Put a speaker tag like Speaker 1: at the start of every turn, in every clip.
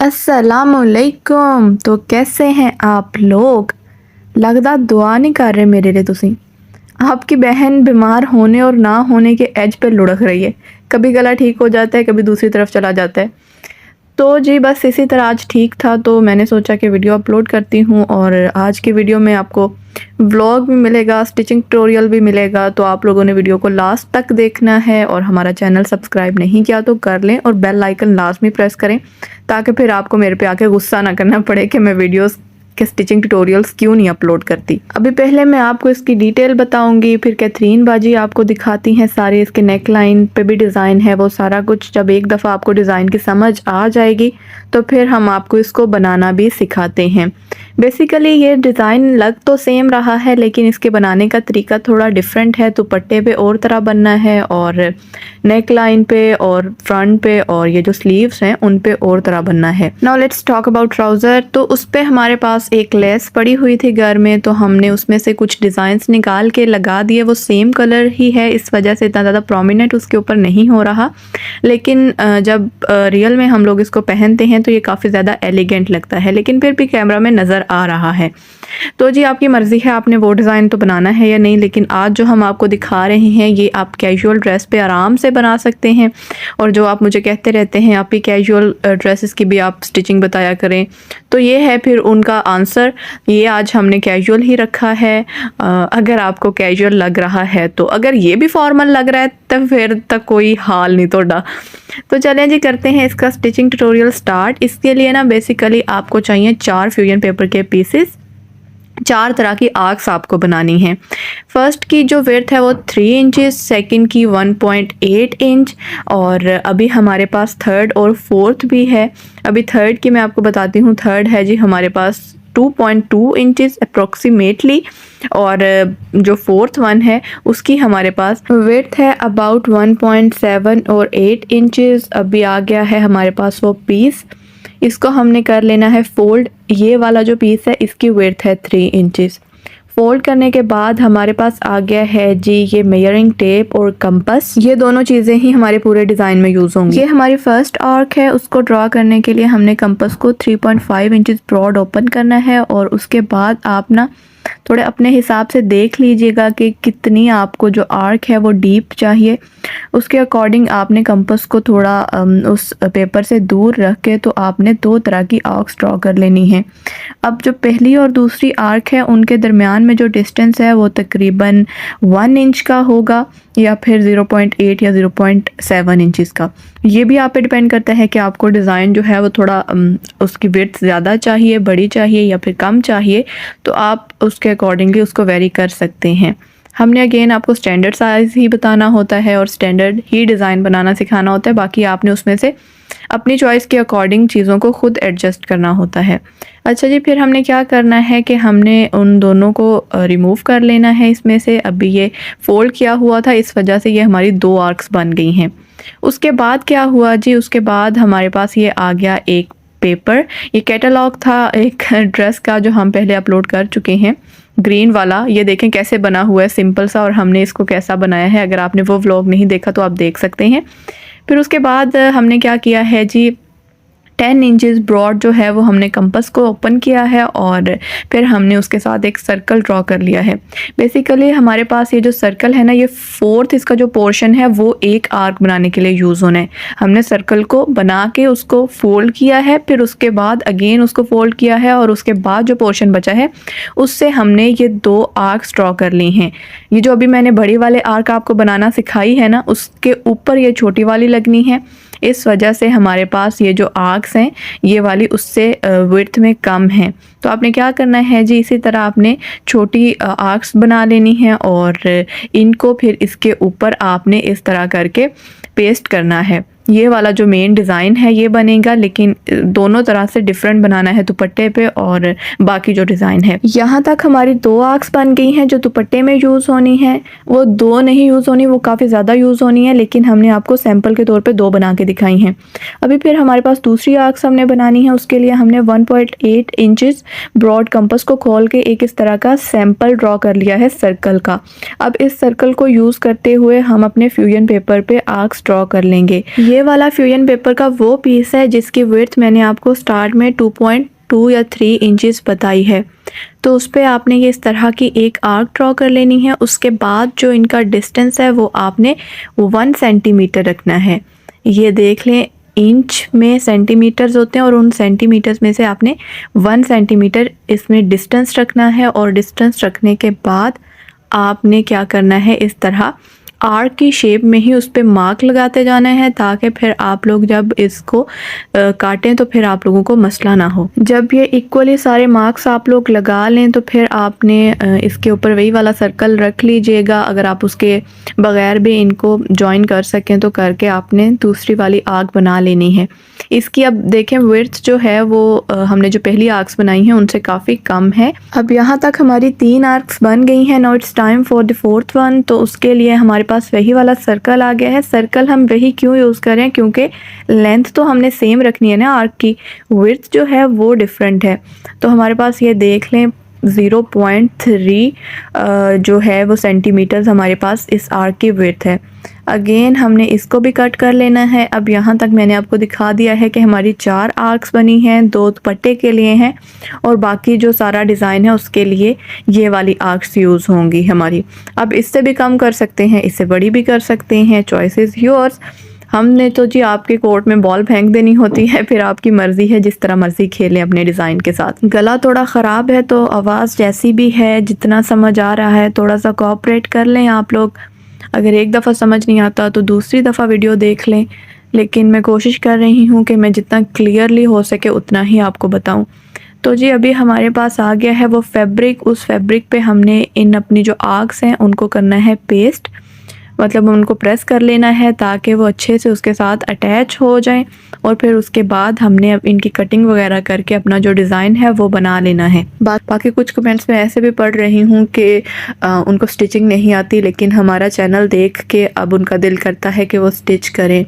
Speaker 1: अस्सलामुअलैकुम। तो कैसे हैं आप लोग? लगदा दुआ नहीं कर रहे मेरे लिए तुसी। आपकी बहन बीमार होने और ना होने के एज पे लुढ़क रही है। कभी गला ठीक हो जाता है, कभी दूसरी तरफ चला जाता है। तो जी बस इसी तरह आज ठीक था तो मैंने सोचा कि वीडियो अपलोड करती हूँ। और आज की वीडियो में आपको व्लॉग भी मिलेगा, स्टिचिंग ट्यूटोरियल भी मिलेगा। तो आप लोगों ने वीडियो को लास्ट तक देखना है और हमारा चैनल सब्सक्राइब नहीं किया तो कर लें और बेल आइकन लाजमी प्रेस करें ताकि फिर आपको मेरे पे आके गुस्सा ना करना पड़े कि मैं वीडियोस के स्टिचिंग ट्यूटोरियल्स क्यों नहीं अपलोड करती। अभी पहले मैं आपको इसकी डिटेल बताऊंगी, फिर कैथरीन बाजी आपको दिखाती हैं सारे इसके नेक लाइन पे भी डिज़ाइन है वो सारा कुछ। जब एक दफ़ा आपको डिज़ाइन की समझ आ जाएगी तो फिर हम आपको इसको बनाना भी सिखाते हैं। बेसिकली ये डिज़ाइन लग तो सेम रहा है लेकिन इसके बनाने का तरीका थोड़ा डिफरेंट है। दुपट्टे पे और तरह बनना है और नेक लाइन पे और फ्रंट पे और ये जो स्लीव्स हैं उन पे और तरह बनना है। Now let's talk about trouser. तो उस पे हमारे पास एक लेस पड़ी हुई थी घर में, तो हमने उसमें से कुछ डिज़ाइंस निकाल के लगा दिए। वो सेम कलर ही है, इस वजह से इतना ज़्यादा प्रोमिनेंट उसके ऊपर नहीं हो रहा, लेकिन जब रियल में हम लोग इसको पहनते हैं तो ये काफ़ी ज़्यादा एलिगेंट लगता है, लेकिन फिर भी कैमरा में नज़र आ रहा है। तो जी आपकी मर्ज़ी है आपने वो डिज़ाइन तो बनाना है या नहीं, लेकिन आज जो हम आपको दिखा रहे हैं ये आप कैजुअल ड्रेस पे आराम से बना सकते हैं। और जो आप मुझे कहते रहते हैं आप ही कैजुअल ड्रेसेस की भी आप स्टिचिंग बताया करें, तो ये है फिर उनका आंसर। ये आज हमने कैजुअल ही रखा है। अगर आपको कैजुअल लग रहा है तो, अगर ये भी फॉर्मल लग रहा है तो फिर तक कोई हाल नहीं तोड़ा। तो चलें जी करते हैं इसका स्टिचिंग ट्यूटोरियल स्टार्ट। इसके लिए ना बेसिकली आपको चाहिए 4 फ्यूजन पेपर के पीसेस। 4 तरह की आर्क्स आपको बनानी है। फर्स्ट की जो विड्थ है वो 3 इंचेस, सेकंड की 1.8 इंच और अभी हमारे पास थर्ड और फोर्थ भी है। अभी थर्ड की मैं आपको बताती हूँ। थर्ड है जी हमारे पास 2.2 इंचेस अप्रोक्सीमेटली और जो फोर्थ वन है उसकी हमारे पास विड्थ है अबाउट 1.7 और 8 इंचेस। अभी आ गया है हमारे पास वो पीस, इसको हमने कर लेना है फोल्ड। ये वाला जो पीस है इसकी विड्थ है 3 इंचेस। फोल्ड करने के बाद हमारे पास आ गया है जी ये मेजरिंग टेप और कंपास। ये दोनों चीज़ें ही हमारे पूरे डिज़ाइन में यूज़ होंगी। ये हमारी फर्स्ट आर्क है, उसको ड्रॉ करने के लिए हमने कंपास को 3.5 इंचेस ब्रॉड ओपन करना है और उसके बाद आप ना थोड़े अपने हिसाब से देख लीजिएगा कि कितनी आपको जो आर्क है वो डीप चाहिए। उसके अकॉर्डिंग आपने कंपास को थोड़ा उस पेपर से दूर रख के तो आपने 2 तरह की आर्क्स ड्रॉ कर लेनी है। अब जो पहली और दूसरी आर्क है उनके दरमियान में जो डिस्टेंस है वो तकरीबन 1 इंच का होगा या फिर 0.8 या 0.7 इंचज़ का। ये भी आप पे डिपेंड करता है कि आपको डिज़ाइन जो है वो थोड़ा उसकी विड्थ ज़्यादा चाहिए, बड़ी चाहिए या फिर कम चाहिए, तो आप उसके अकॉर्डिंगली उसको वेरी कर सकते हैं। हमने अगेन आपको स्टैंडर्ड साइज़ ही बताना होता है और स्टैंडर्ड ही डिज़ाइन बनाना सिखाना होता है। बाकी आपने उसमें से अपनी चॉइस के अकॉर्डिंग चीज़ों को खुद एडजस्ट करना होता है। अच्छा जी, फिर हमने क्या करना है कि हमने उन दोनों को रिमूव कर लेना है इसमें से। अभी ये फोल्ड किया हुआ था, इस वजह से ये हमारी 2 आर्क्स बन गई हैं। उसके बाद क्या हुआ जी, उसके बाद हमारे पास ये आ गया एक पेपर। ये कैटलॉग था एक ड्रेस का जो हम पहले अपलोड कर चुके हैं, ग्रीन वाला। ये देखें कैसे बना हुआ है, सिंपल सा, और हमने इसको कैसा बनाया है। अगर आपने वो व्लॉग नहीं देखा तो आप देख सकते हैं। फिर उसके बाद हमने क्या किया है जी, 10 इंचेस ब्रॉड जो है वो हमने कंपास को ओपन किया है और फिर हमने उसके साथ एक सर्कल ड्रॉ कर लिया है। बेसिकली हमारे पास ये जो सर्कल है ना, ये फोर्थ इसका जो पोर्शन है वो एक आर्क बनाने के लिए यूज़ होना है। हमने सर्कल को बना के उसको फोल्ड किया है, फिर उसके बाद अगेन उसको फोल्ड किया है और उसके बाद जो पोर्शन बचा है उससे हमने ये 2 आर्क्स ड्रॉ कर ली हैं। ये जो अभी मैंने बड़ी वाले आर्क आपको बनाना सिखाई है ना, उसके ऊपर ये छोटी वाली लगनी है। इस वजह से हमारे पास ये जो आर्क्स हैं ये वाली उससे विड्थ में कम है। तो आपने क्या करना है जी, इसी तरह आपने छोटी आर्क्स बना लेनी है और इनको फिर इसके ऊपर आपने इस तरह करके पेस्ट करना है। ये वाला जो मेन डिज़ाइन है ये बनेगा, लेकिन दोनों तरह से डिफरेंट बनाना है दुपट्टे पे और बाकी जो डिज़ाइन है। यहाँ तक हमारी 2 आर्क्स बन गई हैं जो दुपट्टे में यूज़ होनी है। वो 2 नहीं यूज़ होनी, वो काफ़ी ज़्यादा यूज़ होनी है, लेकिन हमने आपको सैम्पल के तौर पे 2 बना के दिखाई हैं। अभी फिर हमारे पास दूसरी आर्क्स हमने बनानी है। उसके लिए हमने 1.8 इंचेस ब्रॉड कंपास को खोल के एक इस तरह का सैम्पल ड्रॉ कर लिया है सर्कल का। अब इस सर्कल को यूज़ करते हुए हम अपने फ्यूजन पेपर पे आर्क्स ड्रॉ कर लेंगे। ये ये वाला फ्यूजन पेपर का वो पीस है जिसकी विड्थ मैंने आपको स्टार्ट में 2.2 या 3 इंचेस बताई है। तो उस पर आपने ये इस तरह की एक आर्क ड्रॉ कर लेनी है। उसके बाद जो इनका डिस्टेंस है वो आपने 1 सेंटीमीटर रखना है। ये देख लें, इंच में सेंटीमीटर्स होते हैं और उन सेंटीमीटर्स में से आपने 1 सेंटीमीटर इसमें डिस्टेंस रखना है। और डिस्टेंस रखने के बाद आपने क्या करना है, इस तरह आर्क की शेप में ही उस पर मार्क लगाते जाना है, ताकि फिर आप लोग जब इसको काटें तो फिर आप लोगों को मसला ना हो। जब ये इक्वली सारे मार्क्स आप लोग लगा लें तो फिर आपने इसके ऊपर वही वाला सर्कल रख लीजिएगा। अगर आप उसके बगैर भी इनको जॉइन कर सकें तो करके आपने दूसरी वाली आर्क बना लेनी है। इसकी अब देखें विड्थ जो है वो हमने जो पहली आर्क्स बनाई हैं उनसे काफ़ी कम है। अब यहाँ तक हमारी 3 आर्क्स बन गई हैं। Now it's time for the 4th one. तो उसके लिए हमारे पास वही वाला सर्कल आ गया है। सर्कल हम वही क्यों यूज़ करें, क्योंकि लेंथ तो हमने सेम रखनी है ना, आर्क की विड्थ जो है वो डिफरेंट है। तो हमारे पास ये देख लें 0.3 जो है वो सेंटीमीटर्स हमारे पास इस आर्क की विड्थ है। अगेन हमने इसको भी कट कर लेना है। अब यहाँ तक मैंने आपको दिखा दिया है कि हमारी 4 आर्क्स बनी हैं, 2 दुपट्टे के लिए हैं और बाकी जो सारा डिज़ाइन है उसके लिए ये वाली आर्क्स यूज़ होंगी हमारी। अब इससे भी कम कर सकते हैं, इससे बड़ी भी कर सकते हैं, चॉइस इज़ योर्स। हमने तो जी आपके कोर्ट में बॉल फेंक देनी होती है, फिर आपकी मर्ज़ी है, जिस तरह मर्ज़ी खेलें अपने डिज़ाइन के साथ। गला थोड़ा ख़राब है तो आवाज़ जैसी भी है, जितना समझ आ रहा है थोड़ा सा कोऑपरेट कर लें आप लोग। अगर एक दफ़ा समझ नहीं आता तो दूसरी दफ़ा वीडियो देख लें, लेकिन मैं कोशिश कर रही हूँ कि मैं जितना क्लियरली हो सके उतना ही आपको बताऊँ। तो जी अभी हमारे पास आ गया है वो फैब्रिक। उस फैब्रिक पे हमने इन अपनी जो आर्क्स हैं उनको करना है पेस्ट, मतलब उनको प्रेस कर लेना है ताकि वो अच्छे से उसके साथ अटैच हो जाएं। और फिर उसके बाद हमने अब इनकी कटिंग वगैरह करके अपना जो डिज़ाइन है वो बना लेना है। बाकी कुछ कमेंट्स में ऐसे भी पढ़ रही हूँ कि उनको स्टिचिंग नहीं आती, लेकिन हमारा चैनल देख के अब उनका दिल करता है कि वो स्टिच करें।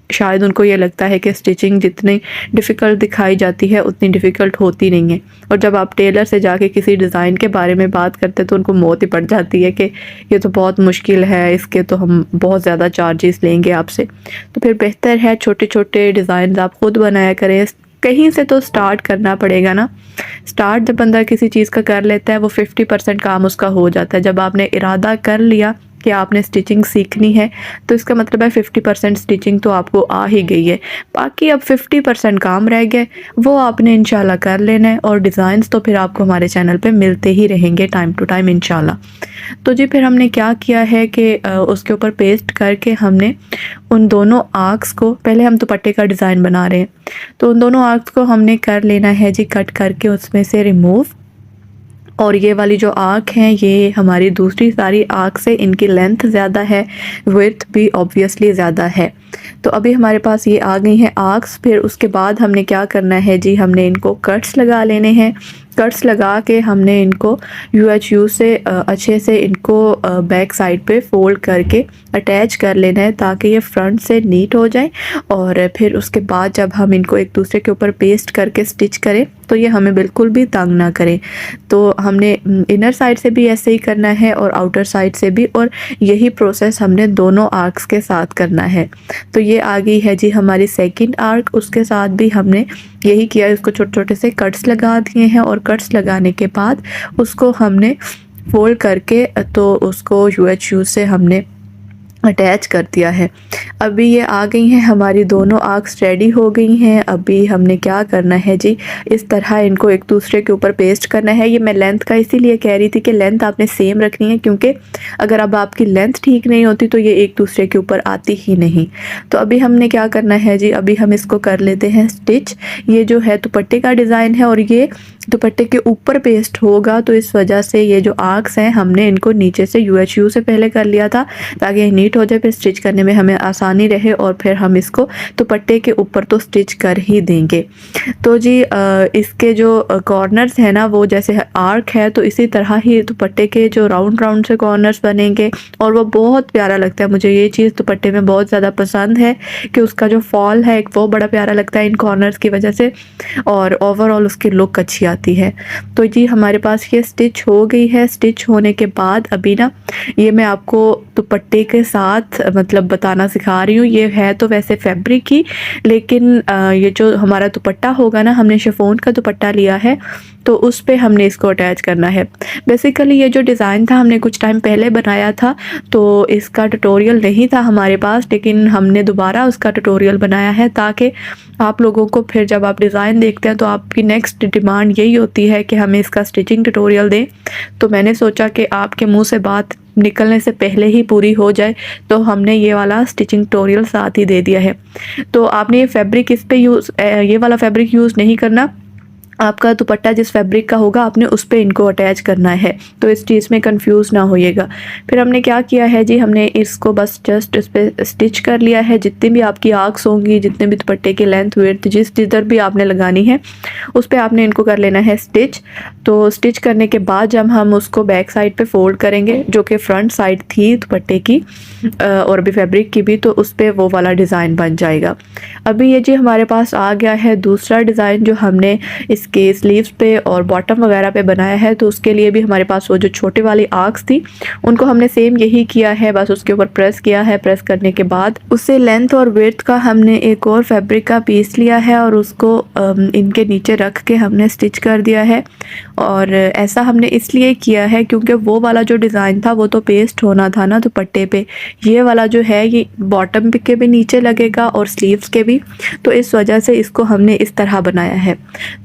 Speaker 1: शायद उनको ये लगता है कि स्टिचिंग जितनी डिफ़िकल्ट दिखाई जाती है उतनी डिफ़िकल्ट होती नहीं है। और जब आप टेलर से जाके किसी डिज़ाइन के बारे में बात करते तो उनको मौत ही पड़ जाती है कि ये तो बहुत मुश्किल है, इसके तो हम बहुत ज़्यादा चार्जेस लेंगे आपसे। तो फिर बेहतर है छोटे छोटे डिज़ाइन आप ख़ुद बनाया करें। कहीं से तो स्टार्ट करना पड़ेगा ना। स्टार्ट जब बंदा किसी चीज़ का कर लेता है वो 50% काम उसका हो जाता है। जब आपने इरादा कर लिया कि आपने स्टिचिंग सीखनी है तो इसका मतलब है 50% स्टिचिंग तो आपको आ ही गई है। बाकी अब 50% काम रह गए, वो आपने इंशाल्लाह कर लेना है। और डिज़ाइंस तो फिर आपको हमारे चैनल पे मिलते ही रहेंगे टाइम टू टाइम इंशाल्लाह। तो जी फिर हमने क्या किया है कि उसके ऊपर पेस्ट करके हमने उन दोनों आर्क्स को, पहले हम दुपट्टे का डिज़ाइन बना रहे हैं, तो उन दोनों आर्क्स को हमने कर लेना है जी कट करके उसमें से रिमूव। और ये वाली जो आर्क हैं ये हमारी दूसरी सारी आर्क से इनकी लेंथ ज़्यादा है, विड्थ भी ऑब्वियसली ज़्यादा है। तो अभी हमारे पास ये आ गई हैं आर्क्स। फिर उसके बाद हमने क्या करना है जी, हमने इनको कट्स लगा लेने हैं। कट्स लगा के हमने इनको UHU से अच्छे से इनको बैक साइड पे फोल्ड करके अटैच कर लेना है ताकि ये फ्रंट से नीट हो जाए। और फिर उसके बाद जब हम इनको एक दूसरे के ऊपर पेस्ट करके स्टिच करें तो ये हमें बिल्कुल भी तंग ना करें। तो हमने इनर साइड से भी ऐसे ही करना है और आउटर साइड से भी, और यही प्रोसेस हमने दोनों आर्क्स के साथ करना है। तो ये आ गई है जी हमारी सेकंड आर्क। उसके साथ भी हमने यही किया, उसको छोटे छोटे से कट्स लगा दिए हैं। और कट्स लगाने के बाद उसको हमने फोल्ड करके तो उसको UHU से हमने अटैच कर दिया है। अभी ये आ गई हैं हमारी दोनों आर्क्स रेडी हो गई हैं। अभी हमने क्या करना है जी, इस तरह इनको एक दूसरे के ऊपर पेस्ट करना है। ये मैं लेंथ का इसीलिए कह रही थी कि लेंथ आपने सेम रखनी है, क्योंकि अगर अब आपकी लेंथ ठीक नहीं होती तो ये एक दूसरे के ऊपर आती ही नहीं। तो अभी हमने क्या करना है जी, अभी हम इसको कर लेते हैं स्टिच। ये जो है दुपट्टे का डिज़ाइन है और ये दुपट्टे के ऊपर पेस्ट होगा, तो इस वजह से ये जो आर्क्स हैं हमने इनको नीचे से UHU से पहले कर लिया था ताकि ये नीट हो जाए, फिर स्टिच करने में हमें आसानी रहे। और फिर हम इसको दुपट्टे के ऊपर तो स्टिच कर ही देंगे। तो जी इसके जो कॉर्नर्स हैं ना, वो जैसे आर्क है तो इसी तरह ही दुपट्टे के जो राउंड राउंड से कॉर्नर्स बनेंगे और वो बहुत प्यारा लगता है। मुझे ये चीज़ दुपट्टे में बहुत ज़्यादा पसंद है कि उसका जो फॉल है वो बड़ा प्यारा लगता है इन कॉर्नर्स की वजह से, और ओवरऑल उसकी लुक अच्छी आती है। तो जी हमारे पास ये स्टिच हो गई है। स्टिच होने के बाद अभी ना ये मैं आपको दुपट्टे के साथ साथ मतलब बताना सिखा रही हूँ। ये है तो वैसे फैब्रिक ही, लेकिन ये जो हमारा दुपट्टा होगा ना, हमने शिफॉन का दुपट्टा लिया है तो उस पे हमने इसको अटैच करना है। बेसिकली ये जो डिज़ाइन था हमने कुछ टाइम पहले बनाया था, तो इसका ट्यूटोरियल नहीं था हमारे पास, लेकिन हमने दोबारा उसका ट्यूटोरियल बनाया है ताकि आप लोगों को फिर जब आप डिज़ाइन देखते हैं तो आपकी नेक्स्ट डिमांड यही होती है कि हमें इसका स्टिचिंग ट्यूटोरियल दें। तो मैंने सोचा कि आपके मुंह से बात निकलने से पहले ही पूरी हो जाए, तो हमने ये वाला स्टिचिंग ट्यूटोरियल साथ ही दे दिया है। तो आपने ये फैब्रिक इस पे ये वाला फैब्रिक यूज़ नहीं करना, आपका दुपट्टा जिस फैब्रिक का होगा आपने उस पे इनको अटैच करना है, तो इस चीज़ में कंफ्यूज ना होइएगा। फिर हमने क्या किया है जी, हमने इसको बस जस्ट इस पे स्टिच कर लिया है। जितनी भी आपकी आर्क्स होंगी, जितने भी दुपट्टे की लेंथ विड्थ जिधर भी आपने लगानी है उस पर आपने इनको कर लेना है स्टिच। तो स्टिच करने के बाद जब हम उसको बैक साइड पे फोल्ड करेंगे, जो कि फ्रंट साइड थी दुपट्टे की और भी फैब्रिक की भी, तो उस पर वो वाला डिज़ाइन बन जाएगा। अभी ये जी हमारे पास आ गया है दूसरा डिज़ाइन जो हमने इसके स्लीव्स पे और बॉटम वगैरह पे बनाया है। तो उसके लिए भी हमारे पास वो जो छोटे वाली आर्क्स थी उनको हमने सेम यही किया है, बस उसके ऊपर प्रेस किया है। प्रेस करने के बाद उससे लेंथ और विड्थ का हमने एक और फैब्रिक का पीस लिया है और उसको इनके नीचे रख के हमने स्टिच कर दिया है। और ऐसा हमने इसलिए किया है क्योंकि वो वाला जो डिज़ाइन था वो तो पेस्ट होना था ना दुपट्टे पे, ये वाला जो है ये बॉटम के भी नीचे लगेगा और स्लीव्स के भी, तो इस वजह से इसको हमने इस तरह बनाया है।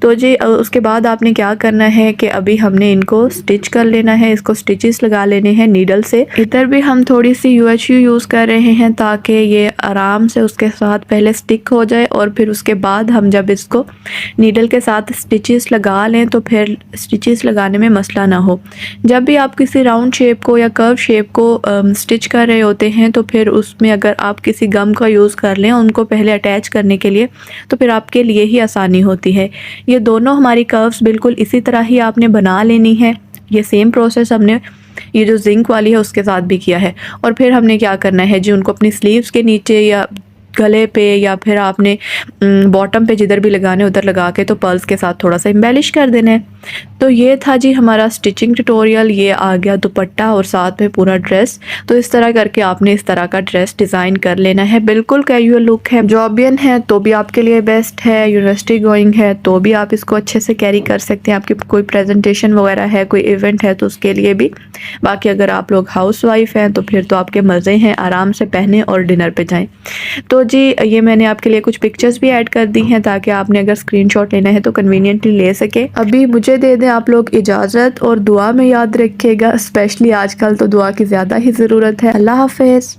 Speaker 1: तो जी उसके बाद आपने क्या करना है कि अभी हमने इनको स्टिच कर लेना है, इसको स्टिचेस लगा लेने हैं नीडल से। इधर भी हम थोड़ी सी UHU यूज़ कर रहे हैं ताकि ये आराम से उसके साथ पहले स्टिक हो जाए और फिर उसके बाद हम जब इसको नीडल के साथ स्टिचेस लगा लें तो फिर स्टिचेस लगाने में मसला ना हो। जब भी आप किसी राउंड शेप को या कर्व शेप को स्टिच कर रहे होते हैं तो फिर उसमें अगर आप किसी गम का यूज़ कर लें उनको पहले अटैच करने के लिए, तो फिर आपके लिए ही आसानी होती है। ये दोनों हमारी कर्व्स बिल्कुल इसी तरह ही आपने बना लेनी है। ये सेम प्रोसेस हमने ये जो जिंक वाली है उसके साथ भी किया है। और फिर हमने क्या करना है जी, उनको अपनी स्लीव्स के नीचे या गले पे या फिर आपने बॉटम पे जिधर भी लगाने उधर लगा के तो पर्ल्स के साथ थोड़ा सा एम्बेलिश कर देना है। तो ये था जी हमारा स्टिचिंग ट्यूटोरियल। ये आ गया दुपट्टा और साथ में पूरा ड्रेस। तो इस तरह करके आपने इस तरह का ड्रेस डिज़ाइन कर लेना है। बिल्कुल कैजुअल लुक है, जॉबियन है तो भी आपके लिए बेस्ट है, यूनिवर्सिटी गोइंग है तो भी आप इसको अच्छे से कैरी कर सकते हैं। आपकी कोई प्रेजेंटेशन वगैरह है, कोई इवेंट है तो उसके लिए भी। बाकी अगर आप लोग हाउसवाइफ हैं तो फिर तो आपके मज़े हैं, आराम से पहने और डिनर पे जाएं। तो जी ये मैंने आपके लिए कुछ पिक्चर्स भी ऐड कर दी हैं ताकि आपने अगर स्क्रीनशॉट लेना है तो कन्वीनियंटली ले सके। अभी मुझे दे दें आप लोग इजाज़त और दुआ में याद रखिएगा, स्पेशली आजकल तो दुआ की ज़्यादा ही ज़रूरत है। अल्लाह हाफ़िज़।